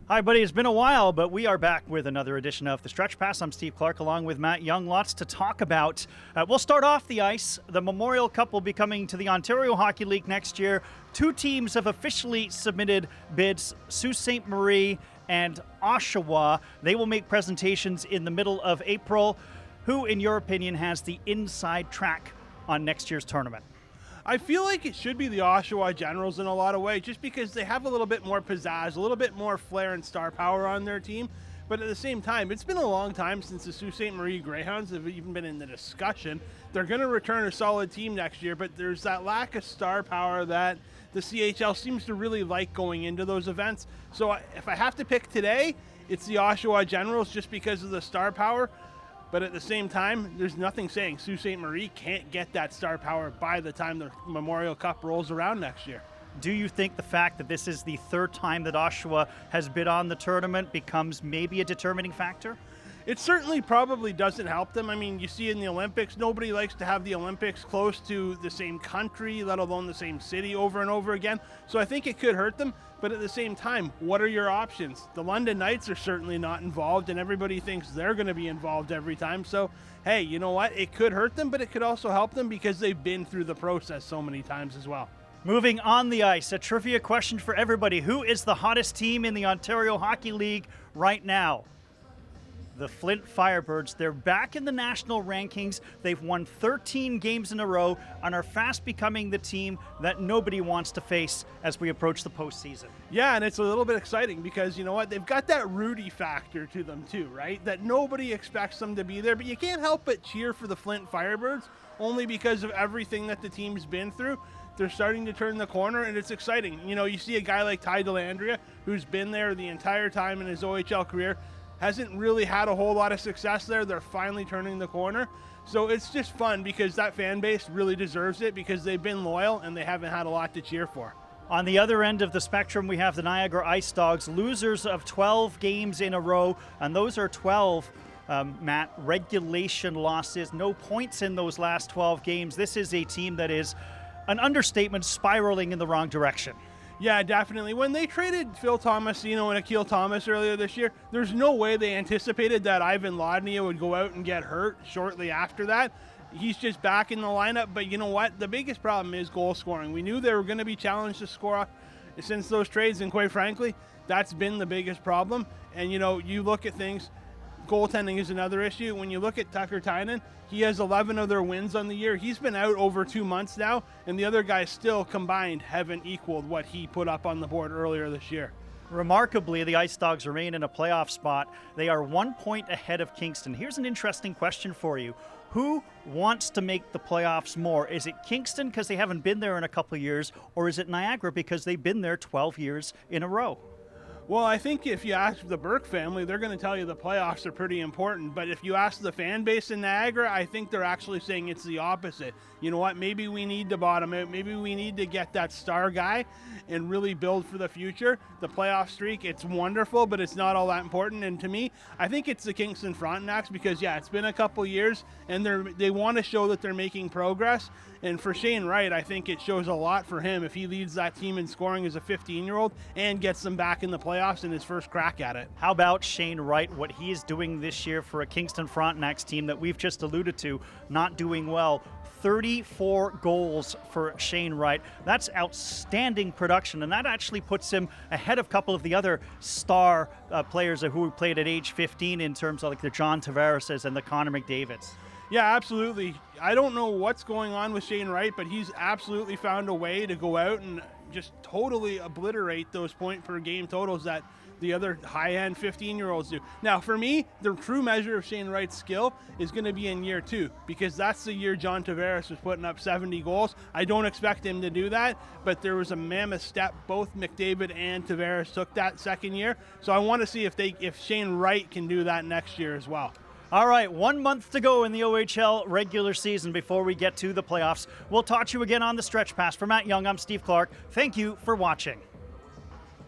Hi, buddy. It's been a while, but we are back with another edition of The Stretch Pass. I'm Steve Clark along with Matt Young. Lots to talk about. We'll start off the ice. The Memorial Cup will be coming to the Ontario Hockey League next year. Two teams have officially submitted bids, Sault Ste. Marie and Oshawa. They will make presentations in the middle of April. Who, in your opinion, has the inside track on next year's tournament? I feel like it should be the Oshawa Generals in a lot of ways, just because they have a little bit more pizzazz, a little bit more flair and star power on their team. But at the same time, it's been a long time since the Sault Ste. Marie Greyhounds have even been in the discussion. They're going to return a solid team next year, but there's that lack of star power that the CHL seems to really like going into those events. So if I have to pick today, it's the Oshawa Generals just because of the star power. But at the same time, there's nothing saying Sault Ste. Marie can't get that star power by the time the Memorial Cup rolls around next year. Do you think the fact that this is the third time that Oshawa has bid on the tournament becomes maybe a determining factor? It certainly probably doesn't help them. I mean, you see in the Olympics, nobody likes to have the Olympics close to the same country, let alone the same city over and over again. So I think it could hurt them. But at the same time, what are your options? The London Knights are certainly not involved, and everybody thinks they're going to be involved every time. So, hey, you know what? It could hurt them, but it could also help them because they've been through the process so many times as well. Moving on the ice, a trivia question for everybody. Who is the hottest team in the Ontario Hockey League right now? The Flint Firebirds. They're back in the national rankings. They've won 13 games in a row and are fast becoming the team that nobody wants to face as we approach the postseason. Yeah, and it's a little bit exciting because, you know what, they've got that Rudy factor to them too, right? That nobody expects them to be there, but you can't help but cheer for the Flint Firebirds only because of everything that the team's been through. They're starting to turn the corner, and it's exciting. You know, you see a guy like Ty Dellandrea, who's been there the entire time in his OHL career, hasn't really had a whole lot of success there. They're finally turning the corner. So it's just fun because that fan base really deserves it because they've been loyal and they haven't had a lot to cheer for. On the other end of the spectrum, we have the Niagara Ice Dogs, losers of 12 games in a row, and those are 12, Matt, regulation losses. No points in those last 12 games. This is a team that is, an understatement, spiraling in the wrong direction. Yeah, definitely. When they traded Phil Tomasino and Akil Thomas earlier this year, there's no way they anticipated that Ivan Lodnia would go out and get hurt shortly after that. He's just back in the lineup, but you know what? The biggest problem is goal scoring. We knew they were going to be challenged to score since those trades, and quite frankly, that's been the biggest problem. And, you know, you look at things, goaltending is another issue. When you look at Tucker Tynan, he has 11 of their wins on the year. He's been out over 2 months now, and the other guys still combined haven't equaled what he put up on the board earlier this year. Remarkably, the Ice Dogs remain in a playoff spot. They are 1 point ahead of Kingston. Here's an interesting question for you. Who wants to make the playoffs more? Is it Kingston because they haven't been there in a couple of years, or is it Niagara because they've been there 12 years in a row? Well, I think if you ask the Burke family, they're going to tell you the playoffs are pretty important. But if you ask the fan base in Niagara, I think they're actually saying it's the opposite. You know what? Maybe we need to bottom out. Maybe we need to get that star guy and really build for the future. The playoff streak, it's wonderful, but it's not all that important. And to me, I think it's the Kingston Frontenacs because, yeah, it's been a couple years, and they want to show that they're making progress. And for Shane Wright, I think it shows a lot for him if he leads that team in scoring as a 15-year-old and gets them back in the playoffs in his first crack at it. How about Shane Wright, what he is doing this year for a Kingston Frontenacs team that we've just alluded to, not doing well? 34 goals for Shane Wright. That's outstanding production, and that actually puts him ahead of a couple of the other star players who played at age 15 in terms of like the John Tavareses and the Connor McDavids. Yeah, absolutely. I don't know what's going on with Shane Wright, but he's absolutely found a way to go out and just totally obliterate those point per game totals that the other high-end 15-year-olds do. Now, for me, the true measure of Shane Wright's skill is going to be in year 2 because that's the year John Tavares was putting up 70 goals. I don't expect him to do that, but there was a mammoth step. Both McDavid and Tavares took that second year, so I want to see if Shane Wright can do that next year as well. All right, 1 month to go in the OHL regular season before we get to the playoffs. We'll talk to you again on the Stretch Pass. For Matt Young, I'm Steve Clark. Thank you for watching.